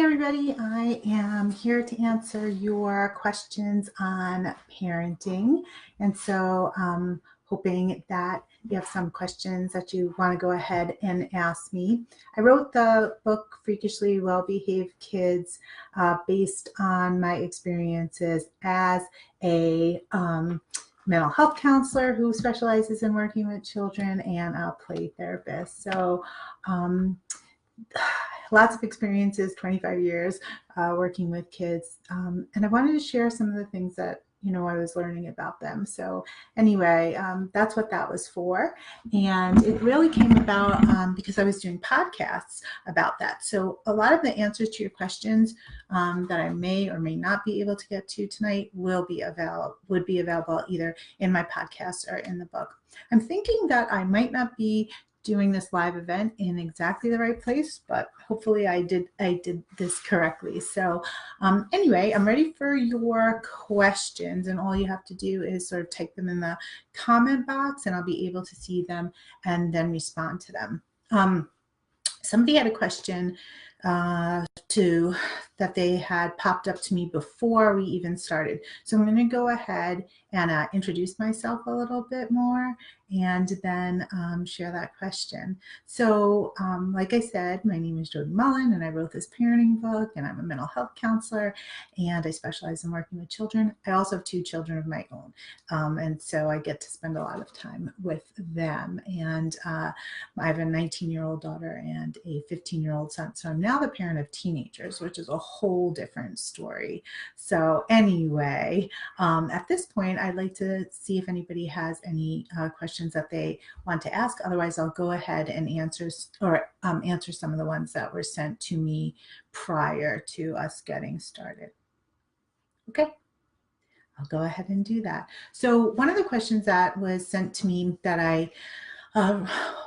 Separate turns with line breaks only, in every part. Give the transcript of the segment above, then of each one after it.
everybody, I am here to answer your questions on parenting. And so hoping that you have some questions that you want to go ahead and ask me. I wrote the book Freakishly Well-Behaved Kids based on my experiences as a mental health counselor who specializes in working with children and a play therapist. So lots of experiences, 25 years working with kids. And I wanted to share some of the things that, I was learning about them. So anyway, that's what that was for. And it really came about because I was doing podcasts about that. So a lot of the answers to your questions that I may or may not be able to get to tonight would be available either in my podcast or in the book. I'm thinking that I might not be doing this live event in exactly the right place, but hopefully I did this correctly. So anyway, I'm ready for your questions, and all you have to do is sort of type them in the comment box and I'll be able to see them and then respond to them. Somebody had a question that they had popped up to me before we even started. So I'm going to go ahead and introduce myself a little bit more and then share that question. So like I said, my name is Jodi Mullen and I wrote this parenting book, and I'm a mental health counselor and I specialize in working with children. I also have 2 children of my own, and so I get to spend a lot of time with them. And I have a 19-year-old daughter and a 15-year-old son. So I'm now the parent of teenagers, which is a whole different story. So anyway, at this point, I'd like to see if anybody has any questions that they want to ask. Otherwise, I'll go ahead and answer some of the ones that were sent to me prior to us getting started. Okay. I'll go ahead and do that. So one of the questions that was sent to me that I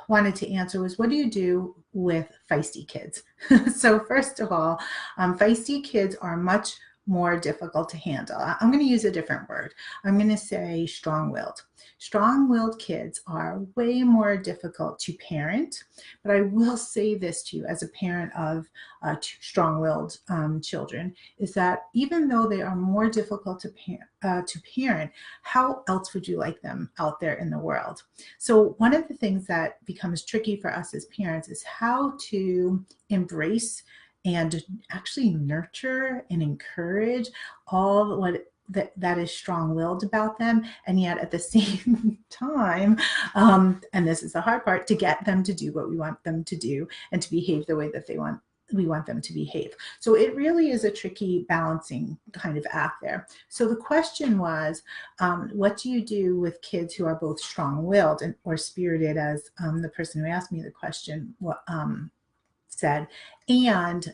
wanted to answer was, what do you do with feisty kids? So first of all, feisty kids are much more difficult to handle. I'm going to use a different word. I'm going to say strong-willed. Strong-willed kids are way more difficult to parent, but I will say this to you as a parent of 2 strong-willed children, is that even though they are more difficult to parent, how else would you like them out there in the world? So one of the things that becomes tricky for us as parents is how to embrace and actually nurture and encourage all what that is strong-willed about them, and yet at the same time, and this is the hard part, to get them to do what we want them to do and to behave the way that we want them to behave. So it really is a tricky balancing kind of act there. So the question was, what do you do with kids who are both strong-willed or spirited, as the person who asked me the question said, and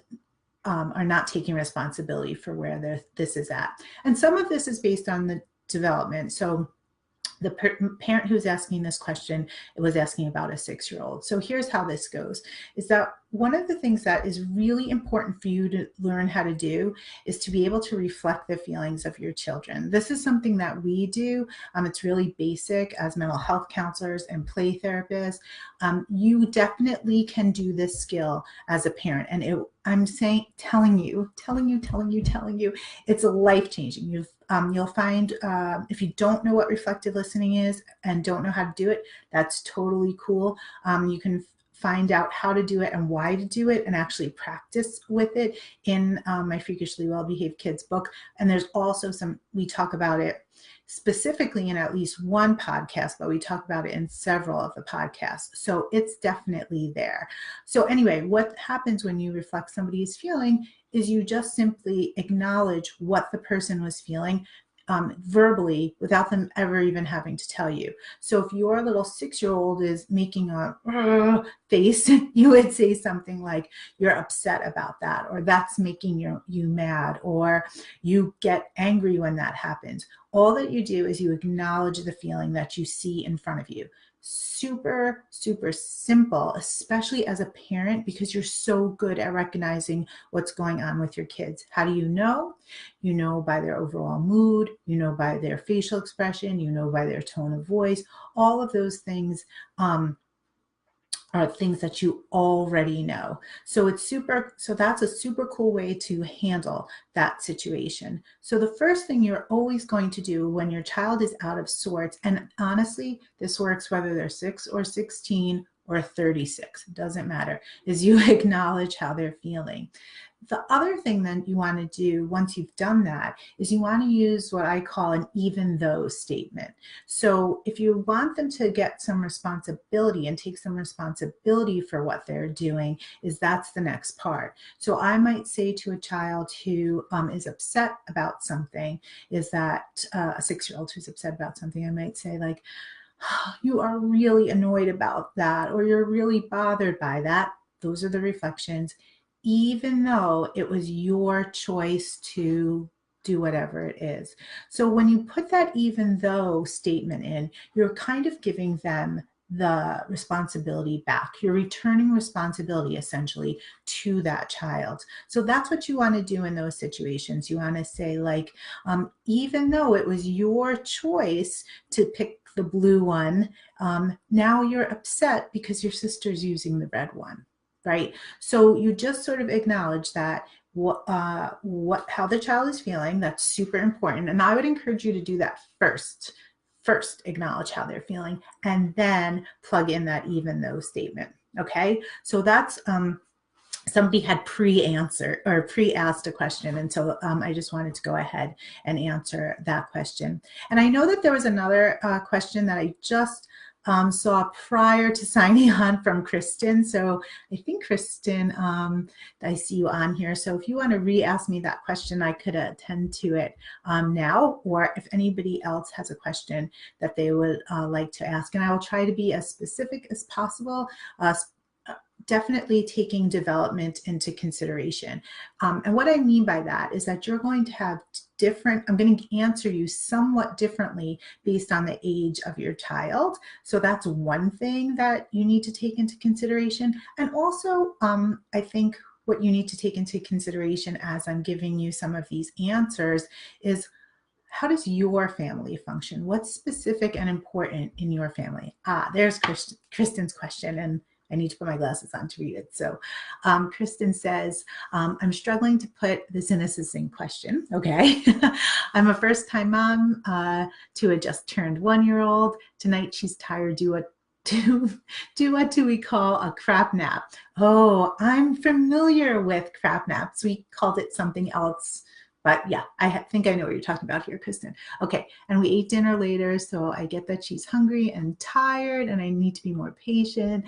are not taking responsibility for where this is at. And some of this is based on the development. So the parent who's asking this question was asking about a 6-year-old. So here's how this goes, is that one of the things that is really important for you to learn how to do is to be able to reflect the feelings of your children. This is something that we do. It's really basic as mental health counselors and play therapists. You definitely can do this skill as a parent. And I'm telling you, it's life-changing. You'll find if you don't know what reflective listening is and don't know how to do it, that's totally cool. You can find out how to do it and why to do it and actually practice with it in my Freakishly Well-Behaved Kids book. And there's also we talk about it specifically in at least one podcast, but we talk about it in several of the podcasts. So it's definitely there. So anyway, what happens when you reflect somebody's feeling is you just simply acknowledge what the person was feeling verbally without them ever even having to tell you. So if your little 6-year-old is making a face, you would say something like, you're upset about that, or that's making you mad, or you get angry when that happens. All that you do is you acknowledge the feeling that you see in front of you. Super, super simple, especially as a parent, because you're so good at recognizing what's going on with your kids. How do you know? You know by their overall mood, you know by their facial expression, you know by their tone of voice. All of those things are things that you already know. So that's a super cool way to handle that situation. So the first thing you're always going to do when your child is out of sorts, and honestly, this works whether they're 6 or 16 or 36, it doesn't matter, is you acknowledge how they're feeling. The other thing that you want to do once you've done that is you want to use what I call an even though statement. So if you want them to get some responsibility and take some responsibility for what they're doing, that's the next part. So I might say to a child who is upset about something, is that a 6-year-old who's upset about something, I might say like, oh, you are really annoyed about that, or you're really bothered by that. Those are the reflections, even though it was your choice to do whatever it is. So when you put that even though statement in, you're kind of giving them the responsibility back. You're returning responsibility essentially to that child. So that's what you want to do in those situations. You want to say like, even though it was your choice to pick the blue one, now you're upset because your sister's using the red one. Right? So you just sort of acknowledge that how the child is feeling. That's super important. And I would encourage you to do that first. First, acknowledge how they're feeling, and then plug in that even though statement. Okay? So that's somebody had pre-asked a question, and so I just wanted to go ahead and answer that question. And I know that there was another question that I just saw prior to signing on from Kristen. So I think Kristen, I see you on here. So if you want to re-ask me that question, I could attend to it now, or if anybody else has a question that they would like to ask. And I will try to be as specific as possible, definitely taking development into consideration. And what I mean by that is that you're going to have I'm going to answer you somewhat differently based on the age of your child. So that's one thing that you need to take into consideration. And also, I think what you need to take into consideration as I'm giving you some of these answers is, how does your family function? What's specific and important in your family? There's Kristen's question, and I need to put my glasses on to read it. So Kristen says, I'm struggling to put this in a succinct question. Okay. I'm a first-time mom to a just turned 1-year-old. Tonight she's tired. Do what do we call a crap nap? Oh, I'm familiar with crap naps. We called it something else. But yeah, I think I know what you're talking about here, Kristen. Okay, and we ate dinner later, so I get that she's hungry and tired, and I need to be more patient.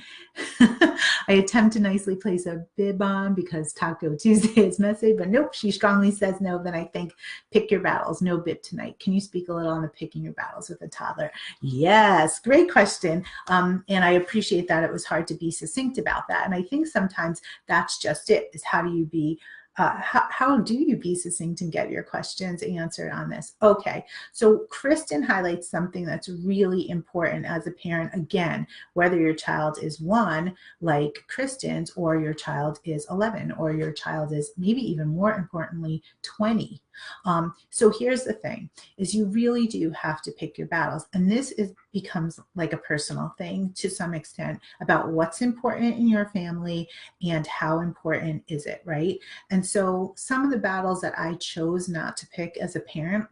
I attempt to nicely place a bib on because Taco Tuesday is messy, but nope, she strongly says no. Then I think, pick your battles, no bib tonight. Can you speak a little on the picking your battles with a toddler? Yes, great question. And I appreciate that it was hard to be succinct about that. And I think sometimes that's just it, is how do you be succinct and get your questions answered on this? Okay, so Kristen highlights something that's really important as a parent. Again, whether your child is 1, like Kristen's, or your child is 11, or your child is, maybe even more importantly, 20. So here's the thing, is you really do have to pick your battles. And this becomes like a personal thing to some extent about what's important in your family and how important is it, right? And so some of the battles that I chose not to pick as a parent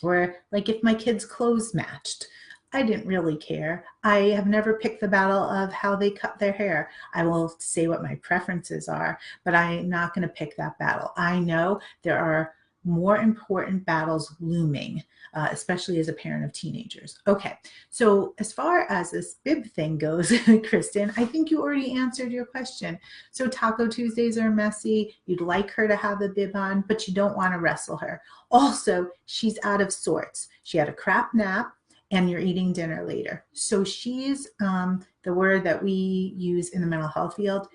were like, if my kids' clothes matched, I didn't really care. I have never picked the battle of how they cut their hair. I will say what my preferences are, but I'm not going to pick that battle. I know there are more important battles looming, especially as a parent of teenagers. Okay, so as far as this bib thing goes, Kristen, I think you already answered your question. So Taco Tuesdays are messy. You'd like her to have the bib on, but you don't want to wrestle her. Also, she's out of sorts. She had a crap nap, and you're eating dinner later. So she's, the word that we use in the mental health field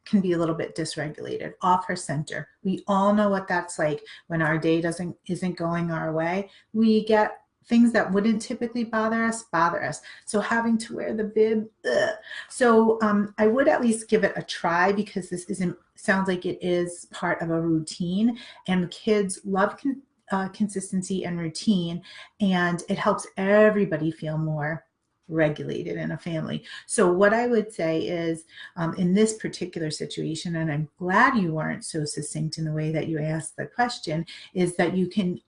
can be a little bit dysregulated, off her center. We all know what that's like when our day isn't going our way. We get things that wouldn't typically bother us. So having to wear the bib, ugh. So I would at least give it a try, because this sounds like it is part of a routine, and kids love consistency and routine, and it helps everybody feel more regulated in a family. So what I would say is, in this particular situation, and I'm glad you weren't so succinct in the way that you asked the question, is that you can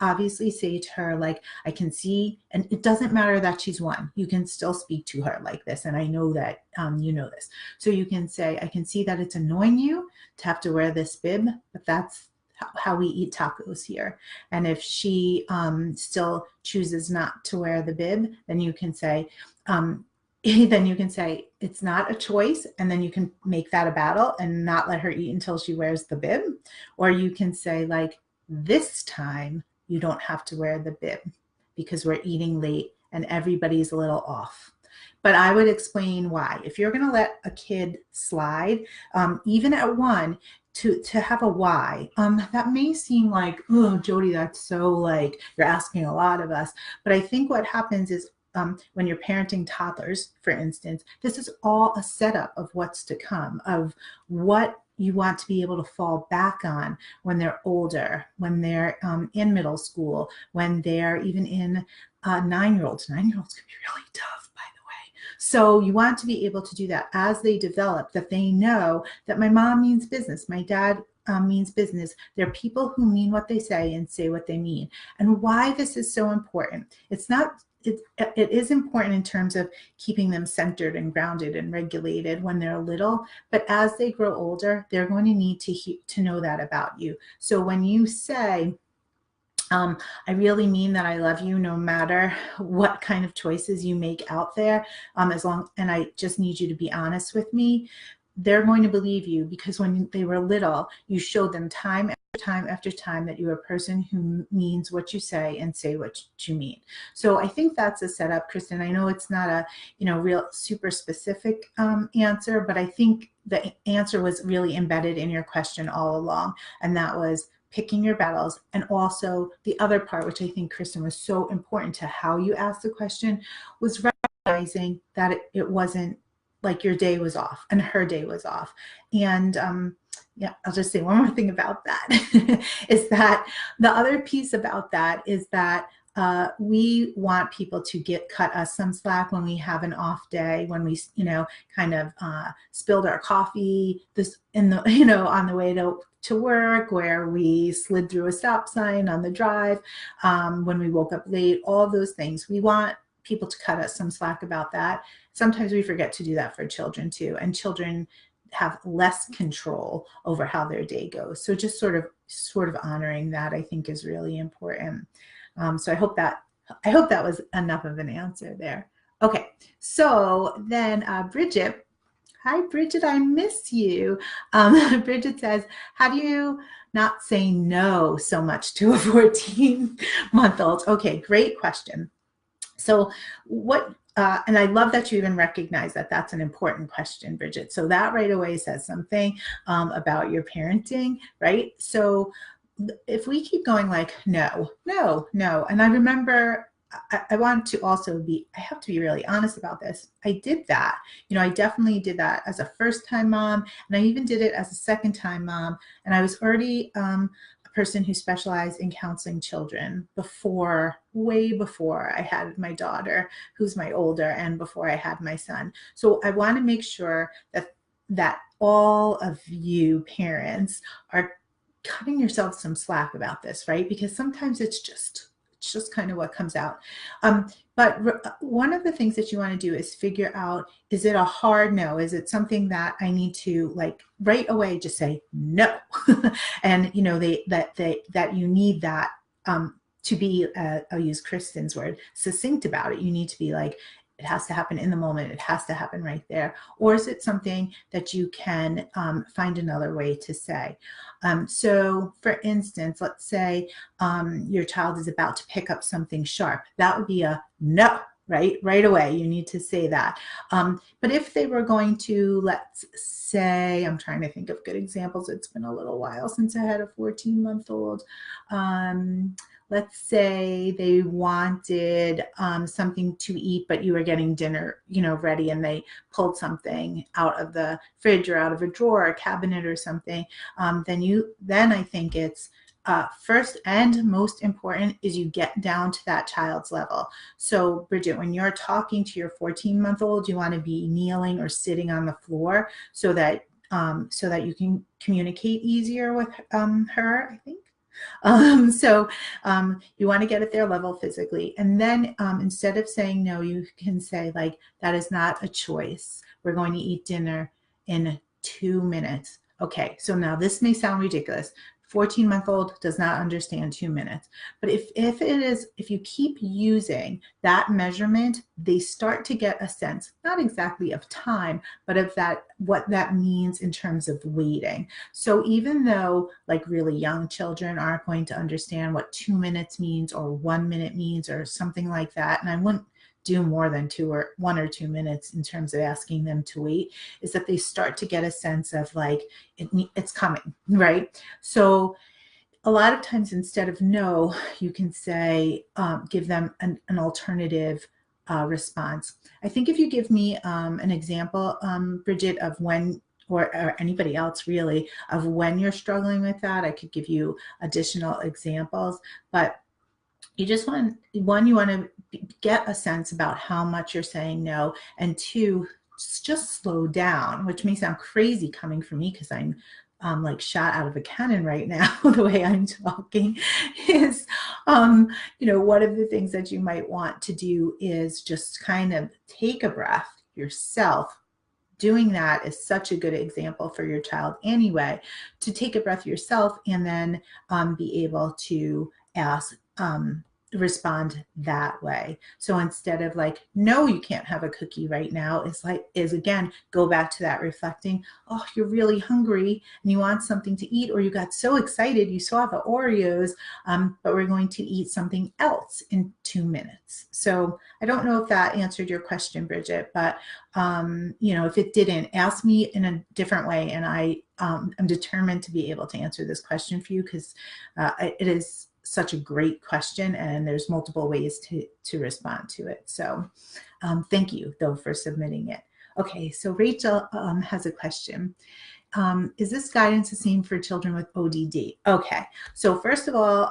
obviously say to her, like, I can see, and it doesn't matter that she's 1, you can still speak to her like this. And I know that you know this. So you can say, I can see that it's annoying you to have to wear this bib, but that's how we eat tacos here. And if she still chooses not to wear the bib, then you can say, it's not a choice, and then you can make that a battle and not let her eat until she wears the bib. Or you can say, like, this time you don't have to wear the bib because we're eating late and everybody's a little off. But I would explain why. If you're going to let a kid slide, even at 1, to have a why, that may seem like, oh, Jodi, that's so, like, you're asking a lot of us. But I think what happens is, when you're parenting toddlers, for instance, this is all a setup of what's to come, of what you want to be able to fall back on when they're older, when they're in middle school, when they're even in 9-year-olds. 9-year-olds can be really tough, by the way. So you want to be able to do that as they develop, that they know that my mom means business, my dad means business. They're people who mean what they say and say what they mean. And why this is so important. It is important in terms of keeping them centered and grounded and regulated when they're little, but as they grow older, they're going to need to know that about you. So when you say, I really mean that I love you no matter what kind of choices you make out there, and I just need you to be honest with me, they're going to believe you, because when they were little, you showed them time after time that you're a person who means what you say and say what you mean. So I think that's a setup, Kristen. I know it's not a real super specific answer, but I think the answer was really embedded in your question all along, and that was picking your battles. And also the other part, which I think, Kristen, was so important to how you asked the question, was recognizing that it wasn't like your day was off and her day was off. And yeah, I'll just say one more thing about that is that the other piece about that is that we want people to cut us some slack when we have an off day, when we, kind of spilled our coffee on the way to work, where we slid through a stop sign on the drive, when we woke up late, all of those things. We want people to cut us some slack about that. Sometimes we forget to do that for children too, and children have less control over how their day goes. So just sort of honoring that, I think, is really important. So I hope that was enough of an answer there. Okay, so then Bridget. Hi, Bridget, I miss you. Bridget says, how do you not say no so much to a 14-month-old? Okay, great question. So and I love that you even recognize that that's an important question, Bridget. So that right away says something about your parenting, right? So if we keep going like, no, and I remember I want to also I have to be really honest about this. I did that. I definitely did that as a first-time mom, and I even did it as a second-time mom. And I was already a person who specialized in counseling children way before I had my daughter, who's my older, and before I had my son. So I want to make sure that all of you parents are cutting yourselves some slack about this, right? Because sometimes it's just kind of what comes out. But one of the things that you want to do is figure out, is it a hard no? Is it something that I need to, like, right away just say no? And that you need that to be, I'll use Kristen's word, succinct about it. You need to be like, it has to happen in the moment. It has to happen right there. Or is it something that you can find another way to say? So for instance, let's say your child is about to pick up something sharp. That would be a no, right away. You need to say that. But if they were going to, let's say, I'm trying to think of good examples. It's been a little while since I had a 14-month-old. Let's say they wanted something to eat, but you were getting dinner, ready, and they pulled something out of the fridge or out of a drawer or cabinet or something. Then I think it's first and most important is you get down to that child's level. So Bridget, when you're talking to your 14-month-old, you want to be kneeling or sitting on the floor so that you can communicate easier with her, I think. You want to get at their level physically. And then instead of saying no, you can say like, that is not a choice. We're going to eat dinner in 2 minutes. Okay, so now this may sound ridiculous. 14-month-old does not understand 2 minutes. But if you keep using that measurement, they start to get a sense, not exactly of time, but of what that means in terms of waiting. So even though like really young children aren't going to understand what 2 minutes means or 1 minute means or something like that, and I wouldn't do more than 1 or 2 minutes in terms of asking them to wait, is that they start to get a sense of like, it's coming, right? So a lot of times instead of no, you can say, give them an alternative response. I think if you give me an example, Bridget, of when, or anybody else really, of when you're struggling with that, I could give you additional examples, but you just want, one, you want to get a sense about how much you're saying no, and two, just slow down, which may sound crazy coming from me because I'm like shot out of a cannon right now, the way I'm talking is, one of the things that you might want to do is just kind of take a breath yourself. Doing that is such a good example for your child anyway, to take a breath yourself and then be able to respond that way. So instead of like, no, you can't have a cookie right now, is again, go back to that reflecting, oh, you're really hungry and you want something to eat, or you got so excited, you saw the Oreos, but we're going to eat something else in 2 minutes. So I don't know if that answered your question, Bridget, but if it didn't, ask me in a different way. And I'm determined to be able to answer this question for you because it is such a great question and there's multiple ways to respond to it. So thank you though for submitting it. Okay, so Rachel has a question. Is this guidance the same for children with ODD? Okay, so first of all,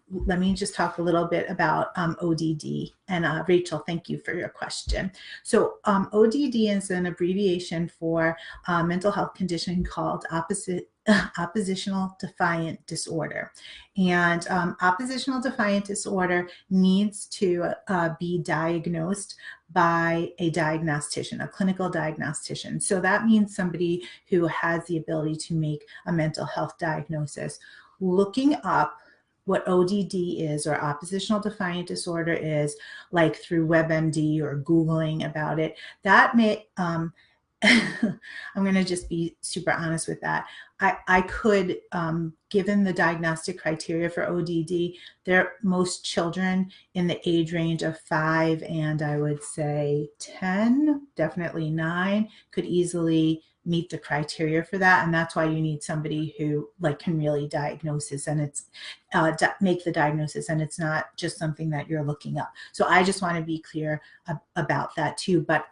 let me just talk a little bit about ODD. And Rachel, thank you for your question. So ODD is an abbreviation for a mental health condition called oppositional defiant disorder. And oppositional defiant disorder needs to be diagnosed by a diagnostician, a clinical diagnostician. So that means somebody who has the ability to make a mental health diagnosis. Looking up what ODD is, or oppositional defiant disorder is, like through WebMD or Googling about it, that may, I'm going to just be super honest with that. I could, given the diagnostic criteria for ODD, most children in the age range of 5 and I would say 10, definitely 9, could easily meet the criteria for that. And that's why you need somebody who can really diagnose this, and it's make the diagnosis, and it's not just something that you're looking up. So I just want to be clear about that too. But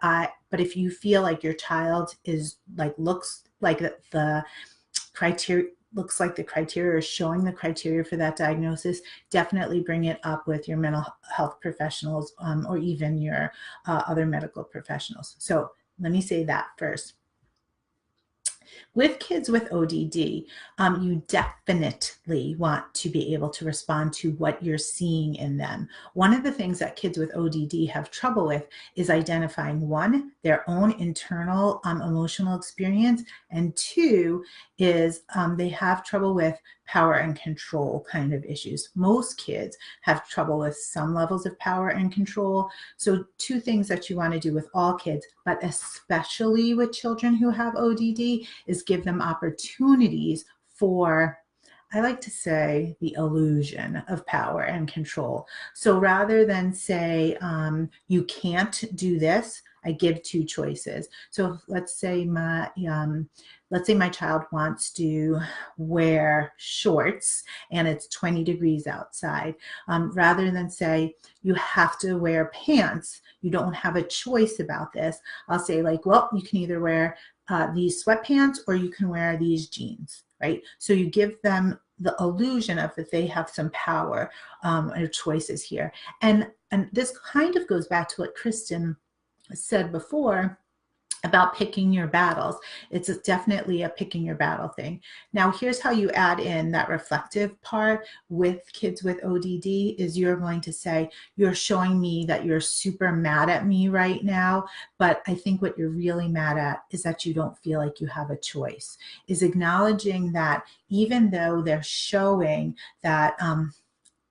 if you feel like your child is looks like the criteria is showing the criteria for that diagnosis, definitely bring it up with your mental health professionals or even your other medical professionals. So let me say that first. With kids with ODD, you definitely want to be able to respond to what you're seeing in them. One of the things that kids with ODD have trouble with is identifying, one, their own internal emotional experience, and two is they have trouble with power and control kind of issues. Most kids have trouble with some levels of power and control. So two things that you want to do with all kids, but especially with children who have ODD, is give them opportunities for, I like to say, the illusion of power and control. So rather than say, you can't do this, I give two choices. So let's say my child wants to wear shorts and it's 20 degrees outside. Rather than say, you have to wear pants, you don't have a choice about this, I'll say well, you can either wear these sweatpants or you can wear these jeans. right? So you give them the illusion of that they have some power or choices here. And this kind of goes back to what Kristen said before about picking your battles. It's definitely a picking your battle thing. Now, here's how you add in that reflective part with kids with ODD is you're going to say, you're showing me that you're super mad at me right now, but I think what you're really mad at is that you don't feel like you have a choice. Is acknowledging that even though they're showing that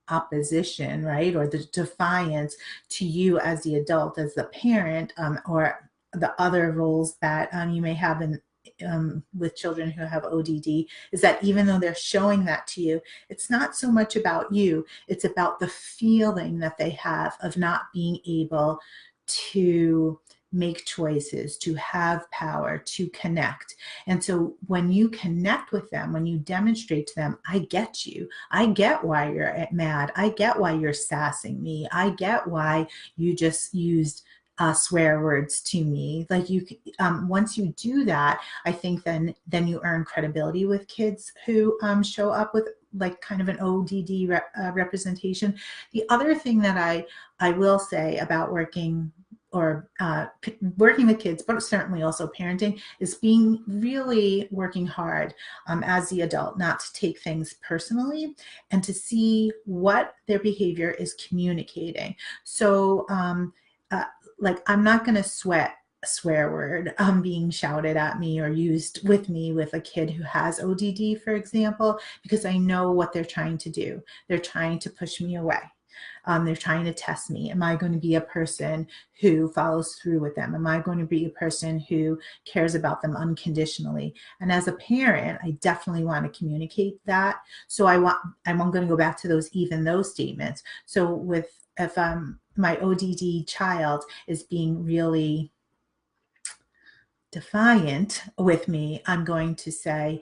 opposition, right, or the defiance to you as the adult, as the parent, or the other roles that you may have in with children who have ODD, is that even though they're showing that to you, it's not so much about you, it's about the feeling that they have of not being able to make choices, to have power, to connect. And so when you connect with them, when you demonstrate to them, I get you, I get why you're mad, I get why you're sassing me, I get why you just used swear words to me. Like you, once you do that, I think then you earn credibility with kids who show up with like kind of an ODD representation. The other thing that I will say about working with kids, but certainly also parenting, is being really working hard as the adult, not to take things personally and to see what their behavior is communicating. So like, I'm not going to sweat a swear word being shouted at me or used with me with a kid who has ODD, for example, because I know what they're trying to do. They're trying to push me away. They're trying to test me. Am I going to be a person who follows through with them? Am I going to be a person who cares about them unconditionally? And as a parent, I definitely want to communicate that. So I'm going to go back to those even though statements. So if my ODD child is being really defiant with me, I'm going to say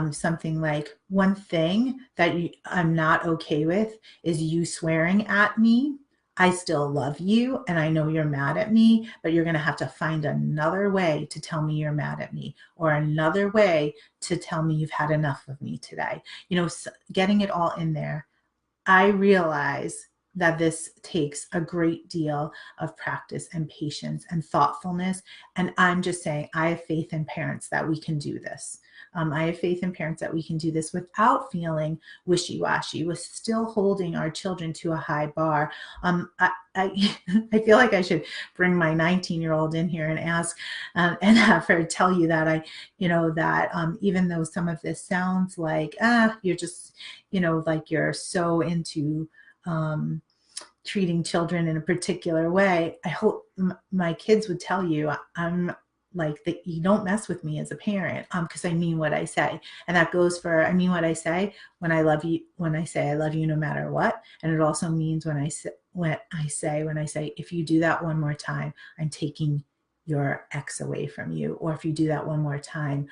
something like, one thing that I'm not okay with is you swearing at me. I still love you and I know you're mad at me, but you're going to have to find another way to tell me you're mad at me, or another way to tell me you've had enough of me today. You know, getting it all in there. I realize that this takes a great deal of practice and patience and thoughtfulness. And I'm just saying, I have faith in parents that we can do this. I have faith in parents that we can do this without feeling wishy-washy, with still holding our children to a high bar. I I feel like I should bring my 19-year-old in here and ask and have her tell you that even though some of this sounds like you're just like you're so into treating children in a particular way, I hope my kids would tell you I'm like that. You don't mess with me as a parent because I mean what I say. And that goes for, I mean what I say when I love you, when I say I love you no matter what. And it also means when I say if you do that one more time, I'm taking your ex away from you, or if you do that one more time,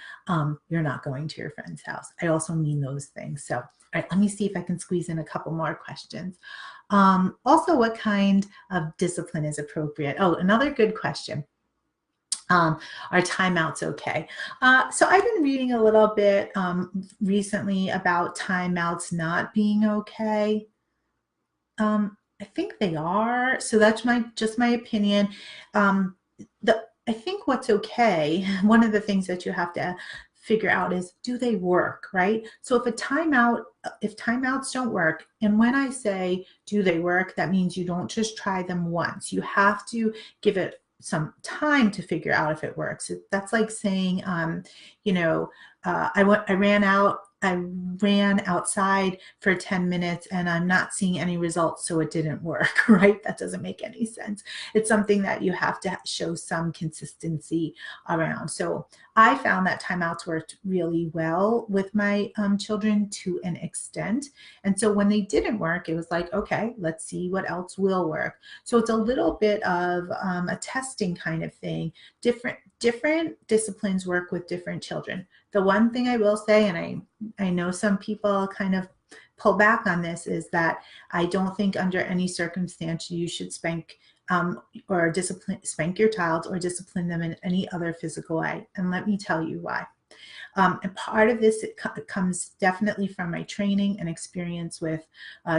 you're not going to your friend's house. I also mean those things. So, all right, let me see if I can squeeze in a couple more questions. Also, what kind of discipline is appropriate? Oh, another good question. Are timeouts okay? So I've been reading a little bit recently about timeouts not being okay. I think they are. So that's just my opinion. I think what's okay, one of the things that you have to figure out is, do they work, right? So if timeouts don't work, and when I say do they work, that means you don't just try them once. You have to give it some time to figure out if it works. That's like saying, I ran outside for 10 minutes and I'm not seeing any results, so it didn't work, right? That doesn't make any sense. It's something that you have to show some consistency around. So I found that timeouts worked really well with my children to an extent. And so when they didn't work, it was like, okay, let's see what else will work. So it's a little bit of a testing kind of thing. Different disciplines work with different children. The one thing I will say, and I know some people kind of pull back on this, is that I don't think under any circumstance you should spank your child or discipline them in any other physical way. And let me tell you why. And part of this, it comes definitely from my training and experience with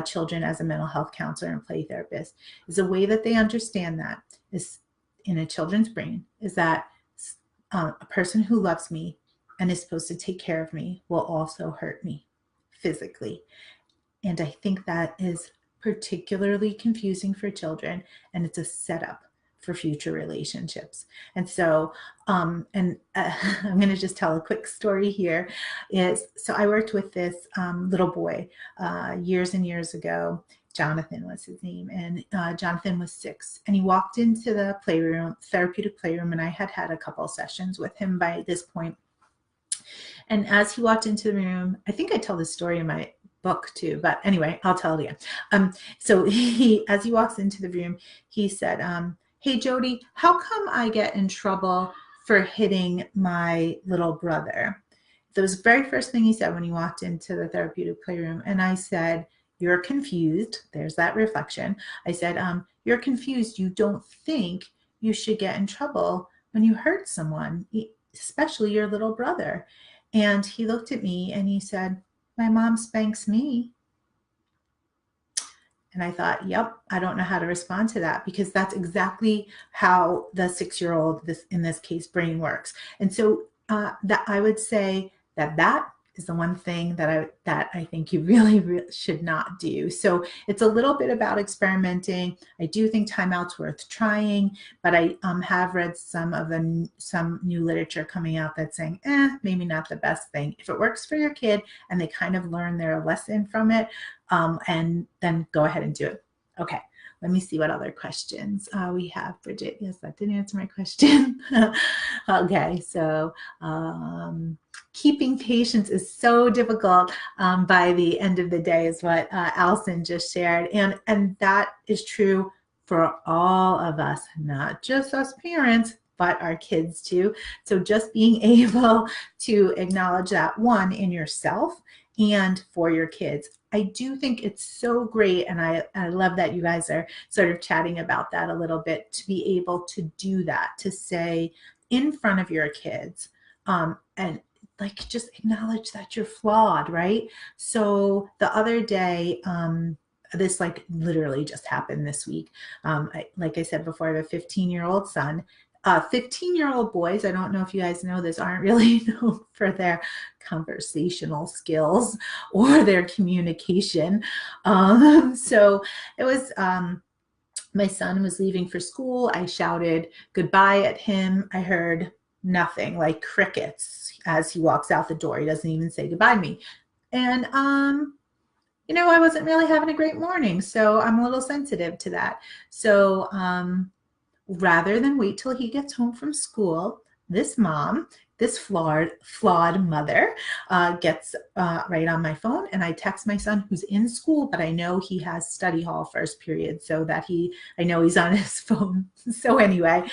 children as a mental health counselor and play therapist, is the way that they understand that is in a children's brain is that a person who loves me and is supposed to take care of me will also hurt me physically. And I think that is particularly confusing for children, and it's a setup for future relationships. And so, I'm going to just tell a quick story here. So I worked with this little boy years and years ago. Jonathan was his name, and Jonathan was 6, and he walked into the playroom, therapeutic playroom, and I had had a couple sessions with him by this point. And as he walked into the room, I think I tell this story in my book too, but anyway, I'll tell it again. So as he walks into the room, he said, "Hey, Jodi, how come I get in trouble for hitting my little brother?" That was the very first thing he said when he walked into the therapeutic playroom. And I said, "You're confused." There's that reflection. I said, "You're confused. You don't think you should get in trouble when you hurt someone, especially your little brother." And he looked at me and he said, "My mom spanks me." And I thought, yep, I don't know how to respond to that, because that's exactly how the 6-year-old, in this case, brain works. And so that I would say that is the one thing that I think you really should not do. So it's a little bit about experimenting. I do think timeout's worth trying, but I have read some new literature coming out that's saying, maybe not the best thing. If it works for your kid and they kind of learn their lesson from it, and then go ahead and do it. Okay. Let me see what other questions we have. Bridget, yes, that didn't answer my question. Okay, so keeping patience is so difficult by the end of the day is what Allison just shared. And that is true for all of us, not just us parents, but our kids too. So just being able to acknowledge that, one, in yourself and for your kids. I do think it's so great, and I love that you guys are sort of chatting about that a little bit, to be able to do that, to say in front of your kids, and like just acknowledge that you're flawed, right? So the other day, this like literally just happened this week. Like I said before, I have a 15-year-old son. 15-year-old boys, I don't know if you guys know this, aren't really known for their conversational skills or their communication. So it was, my son was leaving for school. I shouted goodbye at him. I heard nothing, like crickets, as he walks out the door. He doesn't even say goodbye to me. And, I wasn't really having a great morning, so I'm a little sensitive to that. So, rather than wait till he gets home from school, this mom, this flawed mother, gets right on my phone, and I text my son, who's in school, but I know he has study hall first period, so that I know he's on his phone. So anyway,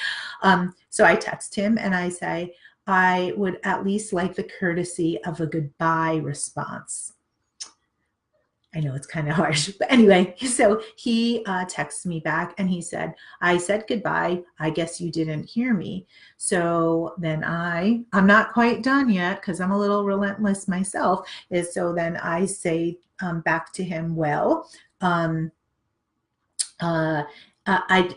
so I text him and I say, I would at least like the courtesy of a goodbye response. I know it's kind of harsh, but anyway, so he texts me back and he said, I said goodbye. I guess you didn't hear me. So then I'm not quite done yet, because I'm a little relentless myself. So then I say back to him, well, I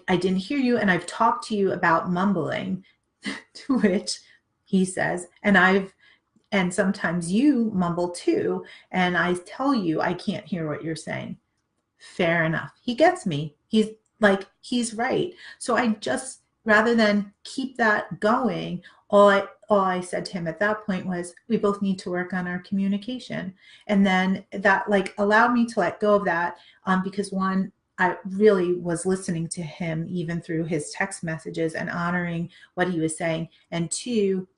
didn't hear you, and I've talked to you about mumbling, to which he says, and sometimes you mumble too, and I tell you I can't hear what you're saying. Fair enough. He gets me. He's right. So I just, rather than keep that going, all I said to him at that point was, we both need to work on our communication. And then that allowed me to let go of that, because one, I really was listening to him even through his text messages and honoring what he was saying. And two,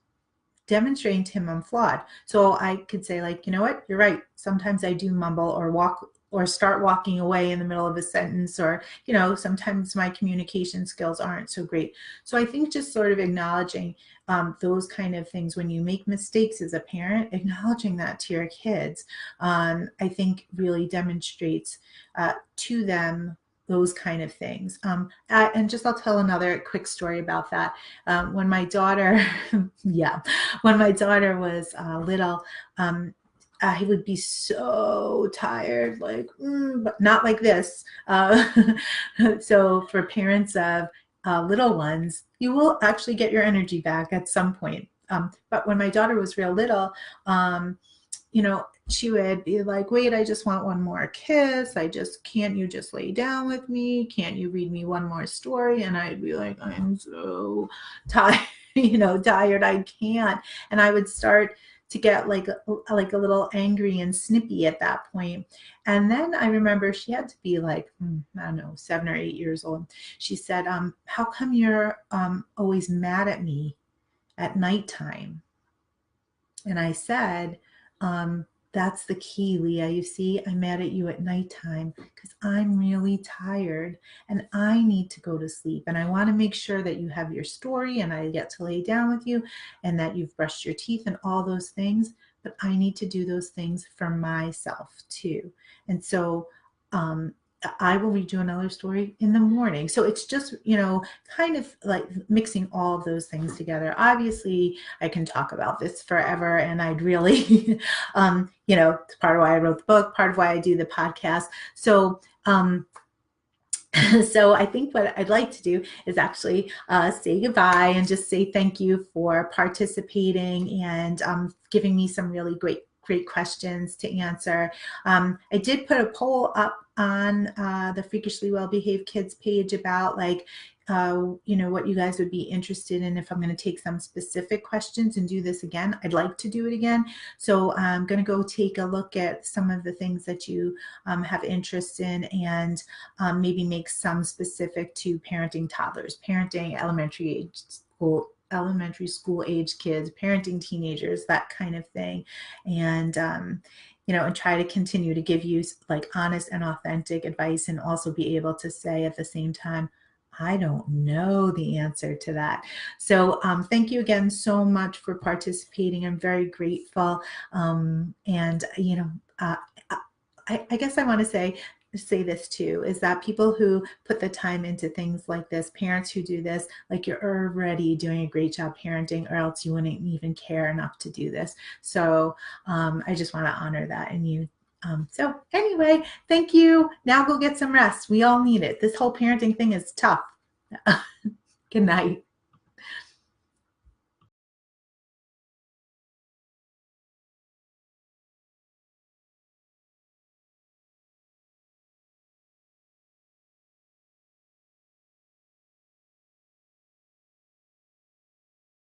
demonstrating to him I'm flawed. So I could say, you know what, you're right. Sometimes I do mumble or walk or start walking away in the middle of a sentence, or, sometimes my communication skills aren't so great. So I think just sort of acknowledging those kind of things when you make mistakes as a parent, acknowledging that to your kids, I think really demonstrates to them those kind of things. And just I'll tell another quick story about that. When my daughter, yeah, when my daughter was little, I would be so tired, like, but not like this. So for parents of little ones, you will actually get your energy back at some point. But when my daughter was real little, you know, she would be like, wait, I just want one more kiss. Can't you just lay down with me? Can't you read me one more story? And I'd be like, I'm so tired, tired. I can't. And I would start to get like a little angry and snippy at that point. And then I remember she had to be like, I don't know, 7 or 8 years old. She said, how come you're always mad at me at nighttime? And I said, that's the key, Leah. You see, I'm mad at you at nighttime because I'm really tired and I need to go to sleep. And I want to make sure that you have your story and I get to lay down with you and that you've brushed your teeth and all those things. But I need to do those things for myself too. And so I will read you another story in the morning. So it's just, kind of like mixing all of those things together. Obviously, I can talk about this forever and I'd really, it's part of why I wrote the book, part of why I do the podcast. So, so I think what I'd like to do is actually say goodbye and just say thank you for participating and giving me some really great questions to answer. I did put a poll up on the Freakishly Well-Behaved Kids page about what you guys would be interested in if I'm going to take some specific questions and do this again. I'd like to do it again. So I'm going to go take a look at some of the things that you have interest in and maybe make some specific to parenting toddlers, parenting elementary school age kids, parenting teenagers, that kind of thing. And, and try to continue to give you like honest and authentic advice and also be able to say at the same time, I don't know the answer to that. So thank you again so much for participating. I'm very grateful. I guess I want to say this too, is that people who put the time into things like this, parents who do this, like you're already doing a great job parenting or else you wouldn't even care enough to do this. So I just want to honor that in you. So anyway, thank you. Now go get some rest. We all need it. This whole parenting thing is tough. Good night.